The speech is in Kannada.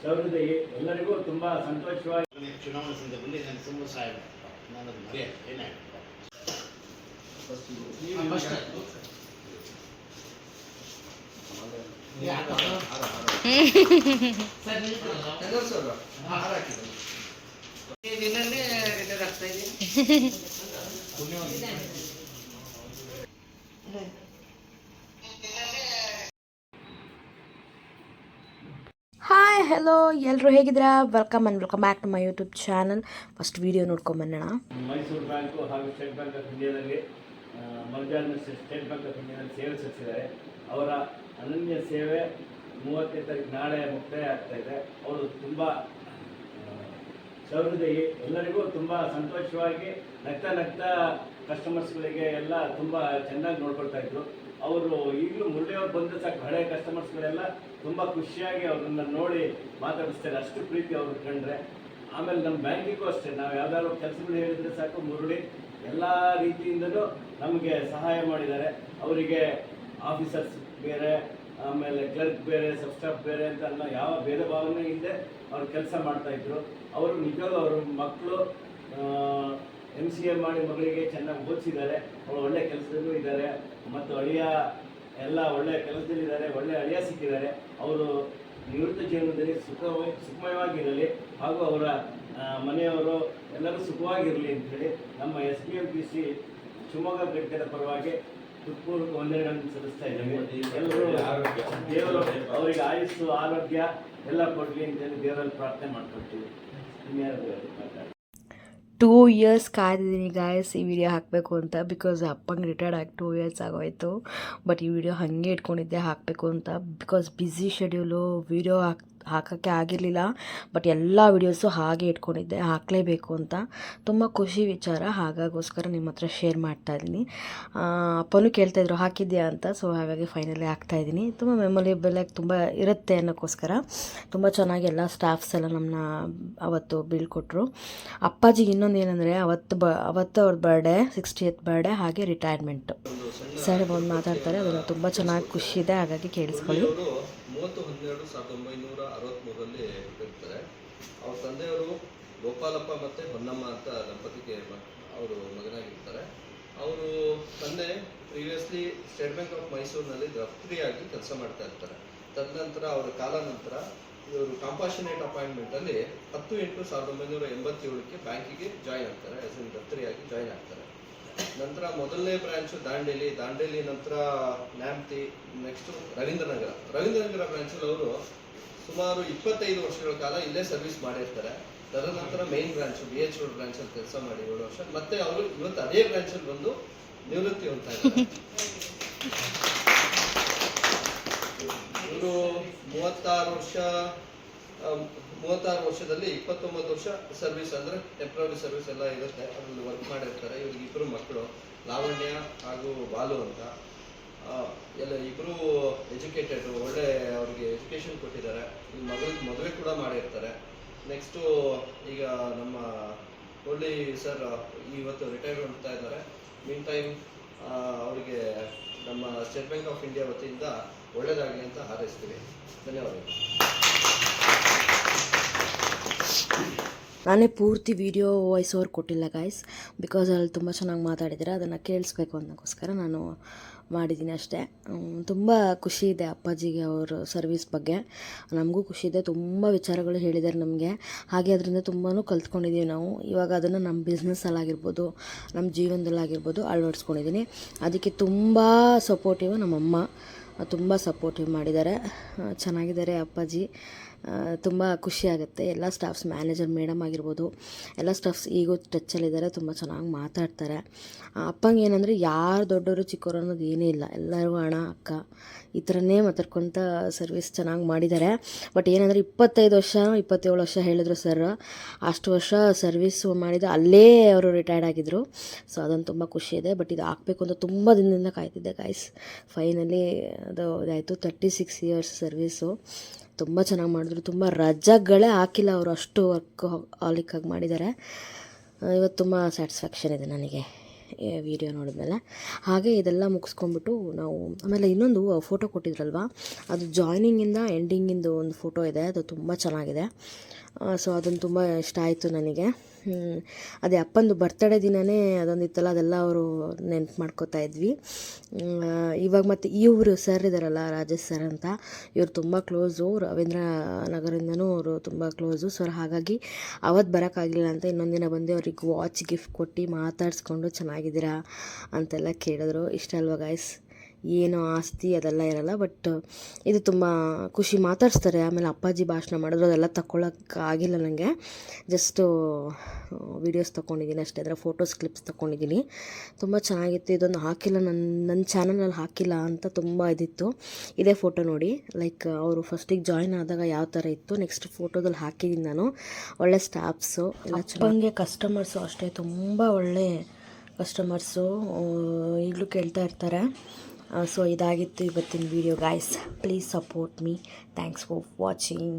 ಸಹೃದಯಿ ಎಲ್ಲರಿಗೂ ತುಂಬ ಸಂತೋಷವಾಗಿ ಚುನಾವಣೆ ಸಂದರ್ಭದಲ್ಲಿ ನಾನು ತುಂಬ ಸಹಾಯ ನಾನು ಏನಾಯ್ತು ಹಾಯ್ ಹಲೋ ಎಲ್ಲರೂ ಹೇಗಿದ್ದೀರಾ? Welcome back to my YouTube channel. First video ನೋಡ್ಕೊಂಬರೋಣ. ಮೈಸೂರು ಬ್ಯಾಂಕು ಹಾಗೂ ಸ್ಟೇಟ್ ಬ್ಯಾಂಕ್ ಆಫ್ ಇಂಡಿಯಾದಲ್ಲಿ ಮರ್ಜಾನ್ ಸ್ಟೇಟ್ ಬ್ಯಾಂಕ್ ಆಫ್ ಇಂಡಿಯಾದಲ್ಲಿ ಸೇವೆ ಸಲ್ಲಿಸಿದ್ದಾರೆ. ಅವರ ಅನನ್ಯ ಸೇವೆ 30ನೇ ತಾರೀಕು ನಾಳೆ ಮುಕ್ತಾಯ ಆಗ್ತಾ ಇದೆ. ಅವರು ತುಂಬ ಸಹೃದಯಿ ಎಲ್ಲರಿಗೂ ತುಂಬ ಸಂತೋಷವಾಗಿ ನಗ್ತಾ ಕಸ್ಟಮರ್ಸ್ಗಳಿಗೆ ಎಲ್ಲ ತುಂಬ ಚೆನ್ನಾಗಿ ನೋಡ್ಕೊಳ್ತಾ ಇದ್ರು. ಅವರು ಈಗಲೂ ಮುರಳಿಯವ್ರು ಬಂದರೆ ಸಾಕು ಹಳೆ ಕಸ್ಟಮರ್ಸ್ಗಳೆಲ್ಲ ತುಂಬ ಖುಷಿಯಾಗಿ ಅವ್ರನ್ನ ನೋಡಿ ಮಾತಾಡಿಸ್ತಾರೆ, ಅಷ್ಟು ಪ್ರೀತಿ ಅವ್ರು ಕಂಡ್ರೆ. ಆಮೇಲೆ ನಮ್ಮ ಬ್ಯಾಂಕಿಗೂ ಅಷ್ಟೇ, ನಾವು ಯಾವ್ದಾದ್ರು ಕೆಲಸಗಳು ಹೇಳಿದರೆ ಸಾಕು ಮುರಳಿ ಎಲ್ಲ ರೀತಿಯಿಂದಲೂ ನಮಗೆ ಸಹಾಯ ಮಾಡಿದ್ದಾರೆ. ಅವರಿಗೆ ಆಫೀಸರ್ಸ್ ಬೇರೆ, ಆಮೇಲೆ ಕ್ಲರ್ಕ್ ಬೇರೆ, ಸಬ್ ಸ್ಟಾಫ್ ಬೇರೆ ಅಂತ ಅನ್ನೋ ಯಾವ ಭೇದ ಭಾವನೆ ಇಲ್ಲದೆ ಅವ್ರು ಕೆಲಸ ಮಾಡ್ತಾಯಿದ್ರು. ಅವರು ನಿಜವಾಗ್ಲೂ ಅವ್ರ ಮಕ್ಕಳು MCA ಮಾಡಿ ಮಗಳಿಗೆ ಚೆನ್ನಾಗಿ ಓದಿಸಿದ್ದಾರೆ. ಅವಳು ಒಳ್ಳೆ ಕೆಲಸದಲ್ಲೂ ಇದ್ದಾರೆ ಮತ್ತು ಅಳಿಯ ಎಲ್ಲ ಒಳ್ಳೆಯ ಕೆಲಸದಲ್ಲಿದ್ದಾರೆ, ಒಳ್ಳೆಯ ಅಳಿಯ ಸಿಕ್ಕಿದ್ದಾರೆ. ಅವರು ನಿವೃತ್ತ ಜೀವನದಲ್ಲಿ ಸುಖಮಯವಾಗಿರಲಿ ಹಾಗೂ ಅವರ ಮನೆಯವರು ಎಲ್ಲರೂ ಸುಖವಾಗಿರಲಿ ಅಂತೇಳಿ ನಮ್ಮ SBMPC ಶಿವಮೊಗ್ಗ ಘಟಕದ ಪರವಾಗಿ ಹೃತ್ಪೂರ್ವಕ ವಂದನೆಗಳನ್ನು ಸಲ್ಲಿಸ್ತಾ ಇದ್ದೇವೆ. ಎಲ್ಲರೂ ದೇವರು ಅವರಿಗೆ ಆಯುಸ್ಸು ಆರೋಗ್ಯ ಎಲ್ಲ ಕೊಡಲಿ ಅಂತೇಳಿ ದೇವರಲ್ಲಿ ಪ್ರಾರ್ಥನೆ ಮಾಡ್ಕೊಳ್ತೀವಿ. 2 years ಕಾಯ್ದಿದ್ದೀನಿ ಗಾಯ್ಸ್ ಈ ವಿಡಿಯೋ ಹಾಕಬೇಕು ಅಂತ. ಬಿಕಾಸ್ ಅಪ್ಪಂಗೆ ರಿಟೈರ್ಡ್ ಆಗಿ 2 years ಆಗೋಯಿತು. ಬಟ್ ಈ ವಿಡಿಯೋ ಹಾಗೆ ಇಟ್ಕೊಂಡಿದ್ದೆ ಹಾಕಬೇಕು ಅಂತ. ಬಿಕಾಸ್ ಬ್ಯುಸಿ ಶೆಡ್ಯೂಲು ವಿಡಿಯೋ ಹಾಕೋಕ್ಕೆ ಆಗಿರಲಿಲ್ಲ. ಬಟ್ ಎಲ್ಲ ವೀಡಿಯೋಸು ಹಾಗೆ ಇಟ್ಕೊಂಡಿದ್ದೆ, ಹಾಕಲೇಬೇಕು ಅಂತ. ತುಂಬ ಖುಷಿ ವಿಚಾರ, ಹಾಗಾಗೋಸ್ಕರ ನಿಮ್ಮ ಹತ್ರ ಶೇರ್ ಮಾಡ್ತಾಯಿದ್ದೀನಿ. ಅಪ್ಪನೂ ಕೇಳ್ತಾಯಿದ್ರು ಹಾಕಿದ್ಯಾ ಅಂತ. ಸೊ ಹಾಗಾಗಿ ಫೈನಲಿ ಹಾಕ್ತಾಯಿದ್ದೀನಿ. ತುಂಬ ಮೆಮೊರೇಬಲ್ ಆಗಿ ತುಂಬ ಇರುತ್ತೆ ಅನ್ನೋಕ್ಕೋಸ್ಕರ. ತುಂಬ ಚೆನ್ನಾಗಿ ಎಲ್ಲ ಸ್ಟಾಫ್ಸ್ ಎಲ್ಲ ನಮ್ಮನ್ನ ಅವತ್ತು ಬೀಳ್ಕೊಟ್ರು. ಅಪ್ಪಾಜಿಗೆ ಇನ್ನೊಂದು ಏನಂದರೆ ಅವತ್ತು ಅವ್ರ ಬರ್ಡೇ 60th ಬರ್ಡೇ ಹಾಗೆ ರಿಟೈರ್ಮೆಂಟು. ಸರ್ ಬಂದು ಮಾತಾಡ್ತಾರೆ, ಅದನ್ನು ತುಂಬ ಚೆನ್ನಾಗಿ ಖುಷಿ ಇದೆ, ಹಾಗಾಗಿ ಕೇಳಿಸ್ಕೊಳ್ಳಿ. 30/12/1963 ಹುಟ್ಟಿರ್ತಾರೆ. ಅವ್ರ ತಂದೆಯವರು ಗೋಪಾಲಪ್ಪ ಮತ್ತು ಹೊನ್ನಮ್ಮ ಅಂತ ದಂಪತಿಗೆ ಅವರು ಮಗನಾಗಿರ್ತಾರೆ. ಅವರು ತಂದೆ ಪ್ರೀವಿಯಸ್ಲಿ ಸ್ಟೇಟ್ ಬ್ಯಾಂಕ್ ಆಫ್ ಮೈಸೂರಿನಲ್ಲಿ ದಫ್ತರಿಯಾಗಿ ಕೆಲಸ ಮಾಡ್ತಾ ಇರ್ತಾರೆ. ತದನಂತರ ಅವರ ನಂತರ ಇವರು ಕಾಂಪಾಷನೇಟ್ ಅಪಾಯಿಂಟ್ಮೆಂಟಲ್ಲಿ 10/8/1987 ಬ್ಯಾಂಕಿಗೆ ಜಾಯ್ನ್ ಆಗ್ತಾರೆ. ಆಸ್ ಇನ್ ದಫ್ತರಿಯಾಗಿ ಜಾಯ್ನ್ ಆಗ್ತಾರೆ. ನಂತರ ಮೊದಲನೇ ಬ್ರಾಂಚು ದಾಂಡೇಲಿ ನಂತರ ನ್ಯಾಮ್ತಿ, ನೆಕ್ಸ್ಟು ರವೀಂದ್ರನಗರ ಬ್ರಾಂಚಲ್ಲಿ ಅವರು ಸುಮಾರು 25 ವರ್ಷಗಳ ಕಾಲ ಇಲ್ಲೇ ಸರ್ವಿಸ್ ಮಾಡಿರ್ತಾರೆ. ತದನಂತರ ಮೇನ್ ಬ್ರಾಂಚು BH ರೋಡ್ ಬ್ರಾಂಚಲ್ಲಿ ಕೆಲಸ ಮಾಡಿ 7 ವರ್ಷ. ಮತ್ತೆ ಅವರು ಇವತ್ತು ಅದೇ ಬ್ರಾಂಚಲ್ಲಿ ಬಂದು ನಿವೃತ್ತಿ ಹೊಂದ್ತಾ ಇದ್ದಾರೆ. ಇವರು 36 ವರ್ಷದಲ್ಲಿ 29 ವರ್ಷ ಸರ್ವಿಸ್ ಅಂದರೆ ಟೆಂಪ್ರರಿ ಸರ್ವಿಸ್ ಎಲ್ಲ ಇರುತ್ತೆ, ಅದರಲ್ಲಿ ವರ್ಕ್ ಮಾಡಿರ್ತಾರೆ. ಇವ್ರಿಗೆ 2 ಮಕ್ಕಳು, ಲಾವಣ್ಯ ಹಾಗೂ ಬಾಲು ಅಂತ. ಎಲ್ಲ 2 ಎಜುಕೇಟೆಡ್, ಒಳ್ಳೆ ಅವ್ರಿಗೆ ಎಜುಕೇಷನ್ ಕೊಟ್ಟಿದ್ದಾರೆ. ಈ ಮದುವೆ ಕೂಡ ಮಾಡಿರ್ತಾರೆ. ನೆಕ್ಸ್ಟು ಈಗ ನಮ್ಮ ಮುರಳಿ ಸರ್ ಇವತ್ತು ರಿಟೈರ್ ಹೊಂದ್ತಾ ಇದ್ದಾರೆ. ಮೀನ್ ಟೈಮ್ ಅವರಿಗೆ ನಮ್ಮ ಸ್ಟೇಟ್ ಬ್ಯಾಂಕ್ ಆಫ್ ಇಂಡಿಯಾ ವತಿಯಿಂದ ಒಳ್ಳೆಯದಾಗಲಿ ಅಂತ ಹಾರೈಸ್ತೀವಿ. ಧನ್ಯವಾದಗಳು. ನಾನೇ ಪೂರ್ತಿ ವಿಡಿಯೋ ವಾಯ್ಸ್ ಓವರ್ ಕೊಟ್ಟಿಲ್ಲ ಗಾಯ್ಸ್, ಬಿಕಾಸ್ ಅಲ್ಲಿ ತುಂಬ ಚೆನ್ನಾಗಿ ಮಾತಾಡಿದ್ದಾರೆ, ಅದನ್ನು ಕೇಳಿಸ್ಬೇಕು ಅನ್ನೋಕ್ಕೋಸ್ಕರ ನಾನು ಮಾಡಿದ್ದೀನಿ ಅಷ್ಟೇ. ತುಂಬ ಖುಷಿ ಇದೆ ಅಪ್ಪಾಜಿಗೆ ಅವ್ರ ಸರ್ವಿಸ್ ಬಗ್ಗೆ. ನಮಗೂ ಖುಷಿ ಇದೆ, ತುಂಬ ವಿಚಾರಗಳು ಹೇಳಿದ್ದಾರೆ ನಮಗೆ. ಹಾಗೆ ಅದರಿಂದ ತುಂಬಾ ಕಲ್ತ್ಕೊಂಡಿದ್ದೀವಿ ನಾವು. ಇವಾಗ ಅದನ್ನು ನಮ್ಮ ಬಿಸ್ನೆಸ್ಸಲ್ಲಾಗಿರ್ಬೋದು, ನಮ್ಮ ಜೀವನದಲ್ಲಾಗಿರ್ಬೋದು ಅಳವಡಿಸ್ಕೊಂಡಿದ್ದೀನಿ. ಅದಕ್ಕೆ ತುಂಬ ಸಪೋರ್ಟಿವ್ ನಮ್ಮಮ್ಮ, ತುಂಬ ಸಪೋರ್ಟಿವ್ ಮಾಡಿದ್ದಾರೆ. ಚೆನ್ನಾಗಿದ್ದಾರೆ ಅಪ್ಪಾಜಿ. ತುಂಬ ಖುಷಿಯಾಗುತ್ತೆ. ಎಲ್ಲ ಸ್ಟಾಫ್ಸ್, ಮ್ಯಾನೇಜರ್ ಮೇಡಮ್ ಆಗಿರ್ಬೋದು, ಎಲ್ಲ ಸ್ಟಾಫ್ಸ್ ಈಗೂ ಟಚ್ಚಲ್ಲಿದ್ದಾರೆ, ತುಂಬ ಚೆನ್ನಾಗಿ ಮಾತಾಡ್ತಾರೆ. ಅಪ್ಪಂಗೆ ಏನಂದರೆ ಯಾರು ದೊಡ್ಡವರು ಚಿಕ್ಕವರು ಅನ್ನೋದು ಏನೇ ಇಲ್ಲ, ಎಲ್ಲರಿಗೂ ಅಣ್ಣ ಅಕ್ಕ ಈ ಥರನೇ ಮಾತಾಡ್ಕೊತ ಸರ್ವಿಸ್ ಚೆನ್ನಾಗಿ ಮಾಡಿದ್ದಾರೆ. ಬಟ್ ಏನಂದರೆ 25 ವರ್ಷ 27 ವರ್ಷ ಹೇಳಿದ್ರು ಸರ್. ಅಷ್ಟು ವರ್ಷ ಸರ್ವಿಸ್ ಮಾಡಿದ ಅಲ್ಲೇ ಅವರು ರಿಟೈರ್ಡ್ ಆಗಿದ್ದರು. ಸೊ ಅದೊಂದು ತುಂಬ ಖುಷಿ ಇದೆ. ಬಟ್ ಇದು ಹಾಕಬೇಕು ಅಂತ ತುಂಬ ದಿನದಿಂದ ಕಾಯ್ತಿದ್ದೆ ಗಾಯ್ಸ್. ಫೈನಲಿ ಅದು ಇದಾಯಿತು. 36 years ಸರ್ವೀಸು. ತುಂಬ ಚೆನ್ನಾಗಿ ಮಾಡಿದ್ರು. ತುಂಬ ರಜೆಗಳೇ ಹಾಕಿಲ್ಲ ಅವರು, ಅಷ್ಟು ವರ್ಕ್ ಹಾಲಿಕ್ಕಾಗಿ ಮಾಡಿದ್ದಾರೆ. ಇವತ್ತು ತುಂಬ ಸ್ಯಾಟಿಸ್ಫ್ಯಾಕ್ಷನ್ ಇದೆ ನನಗೆ. ವಿಡಿಯೋ ನೋಡಿದ್ಮೇಲೆ. ಹಾಗೆ ಇದೆಲ್ಲ ಮುಗಿಸ್ಕೊಂಡ್ಬಿಟ್ಟು ನಾವು ಆಮೇಲೆ ಇನ್ನೊಂದು ಫೋಟೋ ಕೊಟ್ಟಿದ್ರಲ್ವ, ಅದು ಜಾಯ್ನಿಂಗಿಂದ ಎಂಡಿಂಗಿಂದು ಒಂದು ಫೋಟೋ ಇದೆ, ಅದು ತುಂಬ ಚೆನ್ನಾಗಿದೆ. ಸೊ ಅದನ್ನು ತುಂಬ ಇಷ್ಟ ಆಯಿತು ನನಗೆ. ಅದೇ ಅಪ್ಪಂದು ಬರ್ತಡೇ ದಿನವೇ ಅದೊಂದು ಇತ್ತಲ್ಲ, ಅದೆಲ್ಲ ಅವರು ನೆನ್ಪು ಮಾಡ್ಕೋತಾ ಇದ್ವಿ. ಇವಾಗ ಮತ್ತು ಇವರು ಸರ್ ಇದ್ದಾರಲ್ಲ, ರಾಜೇಶ್ ಸರ್ ಅಂತ, ಇವರು ತುಂಬ ಕ್ಲೋಸು, ರವೀಂದ್ರ ನಗರಿಂದನೂ ಅವರು ತುಂಬ ಕ್ಲೋಸು. ಸೊ ಹಾಗಾಗಿ ಅವತ್ತು ಬರೋಕ್ಕಾಗಲಿಲ್ಲ ಅಂತ ಇನ್ನೊಂದಿನ ಬಂದು ಅವ್ರಿಗೆ ವಾಚ್ ಗಿಫ್ಟ್ ಕೊಟ್ಟು ಮಾತಾಡಿಸ್ಕೊಂಡು ಚೆನ್ನಾಗಿದ್ದೀರಾ ಅಂತೆಲ್ಲ ಕೇಳಿದ್ರು. ಇಷ್ಟ ಅಲ್ವಾ ಗಾಯ್ಸ್, ಏನು ಆಸ್ತಿ ಅದೆಲ್ಲ ಇರಲ್ಲ, ಬಟ್ ಇದು ತುಂಬ ಖುಷಿ. ಮಾತಾಡಿಸ್ತಾರೆ. ಆಮೇಲೆ ಅಪ್ಪಾಜಿ ಭಾಷಣ ಮಾಡಿದ್ರು, ಅದೆಲ್ಲ ತಗೊಳ್ಳೋಕ್ಕಾಗಿಲ್ಲ ನನಗೆ. ಜಸ್ಟು ವೀಡಿಯೋಸ್ ತೊಗೊಂಡಿದ್ದೀನಿ ಅಷ್ಟೇ, ಅದರ ಫೋಟೋಸ್ ಕ್ಲಿಪ್ಸ್ ತೊಗೊಂಡಿದ್ದೀನಿ. ತುಂಬ ಚೆನ್ನಾಗಿತ್ತು. ಇದೊಂದು ಹಾಕಿಲ್ಲ, ನನ್ನ ಚಾನಲಲ್ಲಿ ಹಾಕಿಲ್ಲ ಅಂತ ತುಂಬ ಇದಿತ್ತು. ಇದೇ ಫೋಟೋ ನೋಡಿ, ಲೈಕ್ ಅವರು ಫಸ್ಟಿಗೆ ಜಾಯ್ನ್ ಆದಾಗ ಯಾವ ಥರ ಇತ್ತು, ನೆಕ್ಸ್ಟ್ ಫೋಟೋದಲ್ಲಿ ಹಾಕಿದ್ದೀನಿ ನಾನು. ಒಳ್ಳೆ ಸ್ಟಾಫ್ಸು ಎಲ್ಲ ಚೆನ್ನಾಗಿ, ಕಸ್ಟಮರ್ಸು ಅಷ್ಟೇ ತುಂಬ ಒಳ್ಳೆ ಕಸ್ಟಮರ್ಸು, ಈಗಲೂ ಕೇಳ್ತಾ ಇರ್ತಾರೆ. ಸೊ ಇದಾಗಿತ್ತು ಇವತ್ತಿನ video guys. Please support me. Thanks for watching.